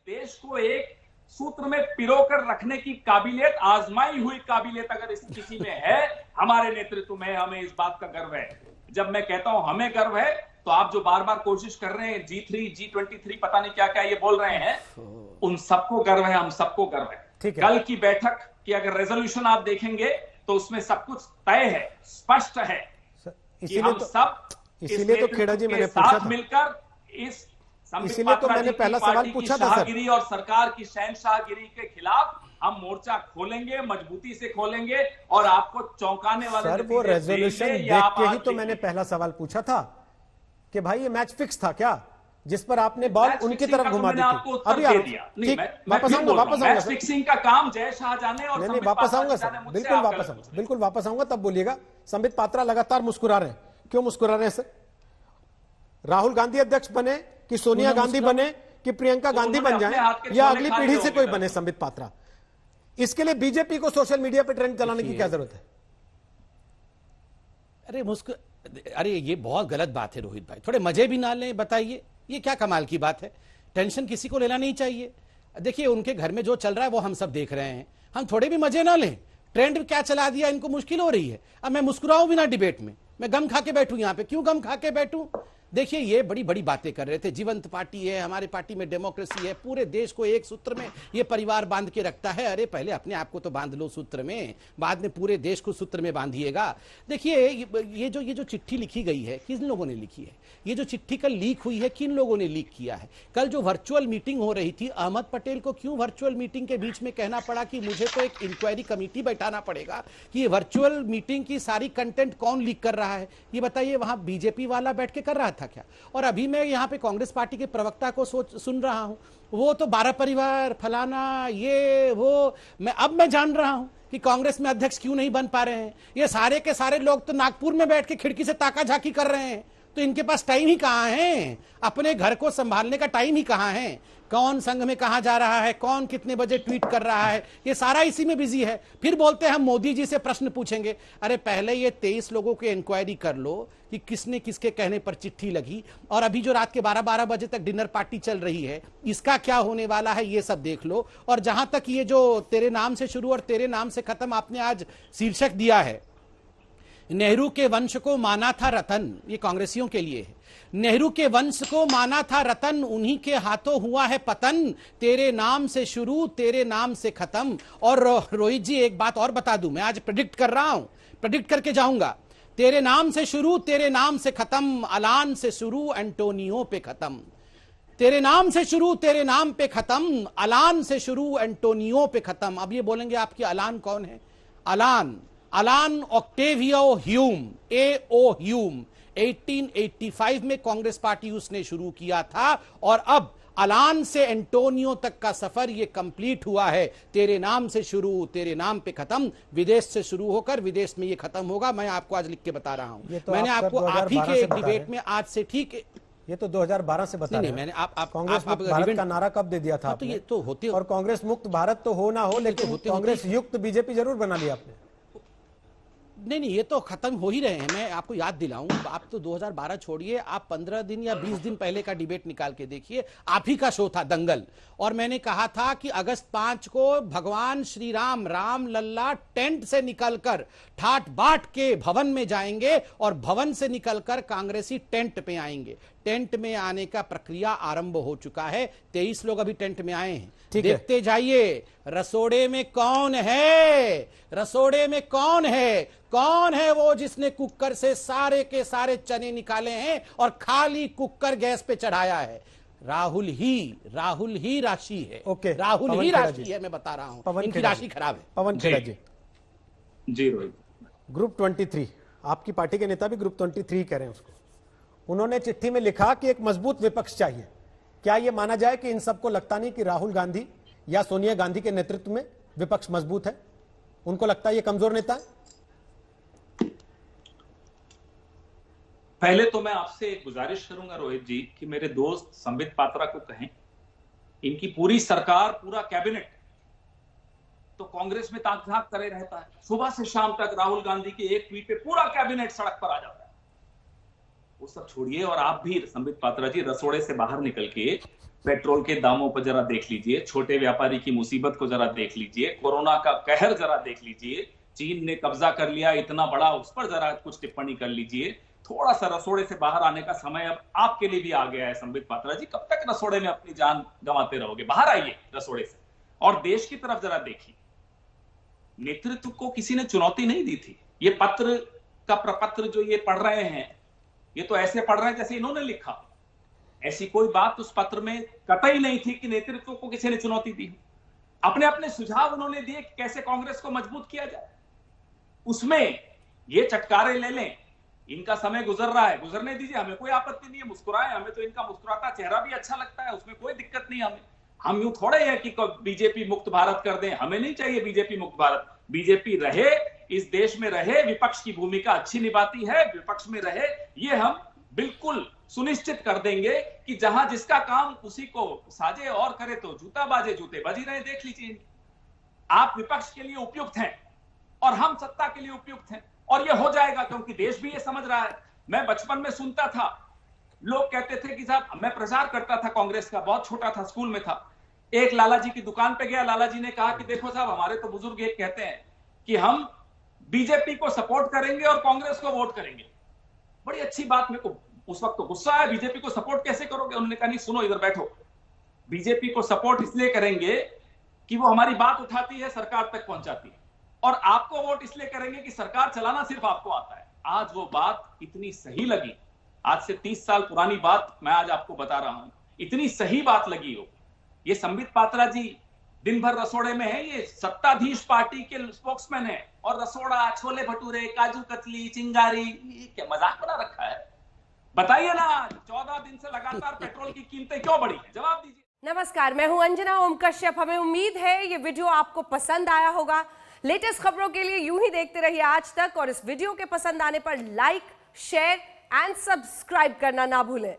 देश को एक सूत्र में पिरोकर रखने की काबिलियत, आजमाई हुई काबिलियत अगर इस किसी में है, हमारे नेतृत्व में, हमें इस बात का गर्व है। जब मैं कहता हूं हमें गर्व है, तो आप जो बार बार कोशिश कर रहे हैं G3 G23 पता नहीं क्या क्या ये बोल रहे हैं, उन सबको गर्व है, हम सबको गर्व है। कल की बैठक की अगर रेजोल्यूशन आप देखेंगे तो उसमें सब कुछ तय है, स्पष्ट है कि हम सब इसीलिए तो खेड़ा जी मैंने पूछा था, मिलकर इसीलिए तो मैंने पहला सवाल पूछा था सर, और सरकार की शहनशाहगिरी के खिलाफ हम मोर्चा खोलेंगे, मजबूती से खोलेंगे और आपको चौंकाने वाले सर वो रेजोल्यूशन देख के ही तो मैंने पहला सवाल पूछा था कि भाई ये मैच फिक्स था क्या, जिस पर आपने बॉल उनकी तरफ घुमा दी थी। अभी ठीक, वापस आऊंगा फिक्सिंग का काम जय शाहजहां और नहीं, वापस आऊंगा सर, बिल्कुल वापस आऊंगा, तब बोलिएगा। संबित पात्रा लगातार मुस्कुरा रहे हैं, क्यों मुस्कुरा रहे हैं सर? राहुल गांधी अध्यक्ष बने कि सोनिया गांधी बने कि प्रियंका गांधी बन जाए या अगली पीढ़ी से कोई बने संबित पात्रा, इसके लिए बीजेपी को सोशल मीडिया पे ट्रेंड चलाने की क्या जरूरत है? अरे ये बहुत गलत बात है रोहित भाई, थोड़े मजे भी ना लें, बताइए ये क्या कमाल की बात है? टेंशन किसी को लेना नहीं चाहिए। देखिए उनके घर में जो चल रहा है वो हम सब देख रहे हैं, हम थोड़े भी मजे ना लें। ट्रेंड क्या चला दिया, इनको मुश्किल हो रही है। अब मैं मुस्कुराऊं भी ना डिबेट में, मैं गम खा के बैठूं यहां पे, क्यों गम खा के बैठूं? देखिए ये बड़ी बड़ी बातें कर रहे थे, जीवंत पार्टी है, हमारे पार्टी में डेमोक्रेसी है, पूरे देश को एक सूत्र में ये परिवार बांध के रखता है। अरे पहले अपने आप को तो बांध लो सूत्र में, बाद में पूरे देश को सूत्र में बांधिएगा। देखिए ये जो चिट्ठी लिखी गई है, किन लोगों ने लिखी है? ये जो चिट्ठी कल लीक हुई है, किन लोगों ने लीक किया है? कल जो वर्चुअल मीटिंग हो रही थी, अहमद पटेल को क्यों वर्चुअल मीटिंग के बीच में कहना पड़ा कि मुझे तो एक इंक्वायरी कमेटी बैठाना पड़ेगा कि ये वर्चुअल मीटिंग की सारी कंटेंट कौन लीक कर रहा है? ये बताइए, वहां बीजेपी वाला बैठ के कर रहा था क्या? और अभी मैं यहाँ पे कांग्रेस पार्टी के प्रवक्ता को सुन रहा हूँ, वो तो 12 परिवार फलाना ये वो, मैं जान रहा हूँ कि कांग्रेस में अध्यक्ष क्यों नहीं बन पा रहे हैं। ये सारे के सारे लोग तो नागपुर में बैठ के खिड़की से ताका झाकी कर रहे हैं, तो इनके पास टाइम ही कहाँ है, अपने घर को संभालने का टाइम ही कहाँ है? कौन संघ में कहां जा रहा है, कौन कितने बजे ट्वीट कर रहा है, ये सारा इसी में बिजी है। फिर बोलते हैं हम मोदी जी से प्रश्न पूछेंगे। अरे पहले ये 23 लोगों की इंक्वायरी कर लो कि किसने किसके कहने पर चिट्ठी लगी, और अभी जो रात के 12-12 बजे तक डिनर पार्टी चल रही है, इसका क्या होने वाला है, ये सब देख लो। और जहां तक ये जो तेरे नाम से शुरू और तेरे नाम से खत्म आपने आज शीर्षक दिया है, नेहरू के वंश को माना था रतन, ये कांग्रेसियों के लिए है। नेहरू के वंश को माना था रतन, उन्हीं के हाथों हुआ है पतन, तेरे नाम से शुरू तेरे नाम से खत्म। और रोहित जी एक बात और बता दूं, मैं आज प्रेडिक्ट कर रहा हूं, प्रेडिक्ट करके जाऊंगा। तेरे नाम से शुरू तेरे नाम से खत्म, अलान से शुरू एंटोनियो पे खत्म। तेरे नाम से शुरू तेरे नाम पे खत्म, अलान से शुरू एंटोनियो पे खत्म। अब ये बोलेंगे आपकी अलान कौन है? अलान ऑक्टेवियो ह्यूम, A.O. ह्यूम, 1885 में कांग्रेस पार्टी उसने शुरू किया था, और अब अलान से एंटोनियो तक का सफर ये कंप्लीट हुआ है। तेरे नाम से शुरू तेरे नाम पे खत्म, विदेश से शुरू होकर विदेश में ये खत्म होगा। मैं आपको आज लिख के बता रहा हूं, तो मैंने आपको आप ही के एक डिबेट में आज से ठीक, ये तो 2012 से बता रहे हैं। मैंने आप कांग्रेस मुक्त भारत का नारा कब दे दिया था? तो ये तो होते, और कांग्रेस मुक्त भारत तो हो ना हो, लेकिन कांग्रेस युक्त बीजेपी जरूर बना लिया आपने। नहीं, ये तो खत्म हो ही रहे हैं। मैं आपको याद दिलाऊं, आप तो 2012 छोड़िए, आप 15 दिन या 20 दिन पहले का डिबेट निकाल के देखिए, आप ही का शो था दंगल, और मैंने कहा था कि अगस्त 5 को भगवान श्री राम, राम लल्ला टेंट से निकलकर ठाट बाट के भवन में जाएंगे, और भवन से निकलकर कांग्रेसी टेंट पे आएंगे। टेंट में आने का प्रक्रिया आरंभ हो चुका है, 23 लोग अभी टेंट में आए हैं, देखते जाइए। रसोड़े में कौन है, रसोड़े में कौन है, कौन है वो जिसने कुकर से सारे के सारे चने निकाले हैं और खाली कुकर गैस पे चढ़ाया है? राहुल ही राशि है। ओके, राहुल ही राशि है, मैं बता रहा हूं, इनकी राशि खराब है। पवन खेड़ा जी रोहित, ग्रुप 23, आपकी पार्टी के नेता भी ग्रुप 23 कह रहे हैं उसको। उन्होंने चिट्ठी में लिखा कि एक मजबूत विपक्ष चाहिए। क्या यह माना जाए कि इन सबको लगता नहीं कि राहुल गांधी या सोनिया गांधी के नेतृत्व में विपक्ष मजबूत है? उनको लगता है ये कमजोर नेता है? पहले तो मैं आपसे एक गुजारिश करूंगा रोहित जी कि मेरे दोस्त संबित पात्रा को कहें, इनकी पूरी सरकार, पूरा कैबिनेट तो कांग्रेस में ताक झाक करे रहता है। सुबह से शाम तक राहुल गांधी के एक ट्वीट पे पूरा कैबिनेट सड़क पर आ जाता है। वो सब छोड़िए और आप भी संबित पात्रा जी रसोड़े से बाहर निकल के पेट्रोल के दामों पर जरा देख लीजिए, छोटे व्यापारी की मुसीबत को जरा देख लीजिए, कोरोना का कहर जरा देख लीजिए, चीन ने कब्जा कर लिया इतना बड़ा, उस पर जरा कुछ टिप्पणी कर लीजिए। थोड़ा सा रसोड़े से बाहर आने का समय अब आपके लिए भी आ गया है संबित पात्रा जी। कब तक रसोड़े में अपनी जान गंवाते रहोगे? बाहर आइए रसोड़े से और देश की तरफ जरा देखिए। नेतृत्व को किसी ने चुनौती नहीं दी थी। ये पत्र का प्रपत्र जो ये पढ़ रहे हैं, ये तो ऐसे पढ़ रहे हैं जैसे इन्होंने लिखा। ऐसी कोई बात उस पत्र में कतई नहीं थी कि नेतृत्व को किसी ने चुनौती दी। अपने अपने सुझाव उन्होंने दिए कि कैसे कांग्रेस को मजबूत किया जाए। उसमें ये चटकारे ले लें, इनका समय गुजर रहा है, गुजरने दीजिए, हमें कोई आपत्ति नहीं है, मुस्कुराएं, हमें तो इनका मुस्कुराता चेहरा भी अच्छा लगता है, उसमें कोई दिक्कत नहीं है। हम यूं थोड़े हैं कि बीजेपी मुक्त भारत कर दें, हमें नहीं चाहिए बीजेपी मुक्त भारत। बीजेपी रहे, इस देश में रहे, विपक्ष की भूमिका अच्छी निभाती है, विपक्ष में रहे, ये हम बिल्कुल सुनिश्चित कर देंगे कि जहां जिसका काम उसी को साजे और करे तो जूता बाजे, जूते बजी रहे। देख लीजिए, आप विपक्ष के लिए उपयुक्त हैं और हम सत्ता के लिए उपयुक्त हैं, और ये हो जाएगा क्योंकि देश भी ये समझ रहा है। मैं बचपन में सुनता था, लोग कहते थे कि साहब, मैं प्रचार करता था कांग्रेस का, बहुत छोटा था, स्कूल में था। एक लाला जी की दुकान पे गया, लाला जी ने कहा कि देखो साहब, हमारे तो बुजुर्ग ये कहते हैं कि हम बीजेपी को सपोर्ट करेंगे और कांग्रेस को वोट करेंगे। बड़ी अच्छी बात। मेरे को उस वक्त तो गुस्सा आया, बीजेपी को सपोर्ट कैसे करोगे? उन्होंने कहा नहीं, सुनो, इधर बैठो। बीजेपी को सपोर्ट इसलिए करेंगे कि वो हमारी बात उठाती है, सरकार तक पहुंचाती है, और आपको वोट इसलिए करेंगे कि सरकार चलाना सिर्फ आपको आता है। आज वो बात इतनी सही लगी, आज से 30 साल पुरानी बात मैं आज आपको बता रहा हूं, इतनी सही बात लगी हो। ये संबित पात्रा जी दिन भर रसोड़े में है, ये सत्ताधीश पार्टी के स्पोक्समैन है, और रसोड़ा, छोले भटूरे, काजू कतली, चिंगारी, ये क्या मजाक बना रखा है? बताइए ना, 14 दिन से लगातार पेट्रोल की कीमतें क्यों बढ़ी है? जवाब दीजिए। नमस्कार, मैं हूं अंजना ओम कश्यप। हमें उम्मीद है ये वीडियो आपको पसंद आया होगा। लेटेस्ट खबरों के लिए यूं ही देखते रहिए आज तक, और इस वीडियो के पसंद आने पर लाइक, शेयर एंड सब्सक्राइब करना ना भूलें।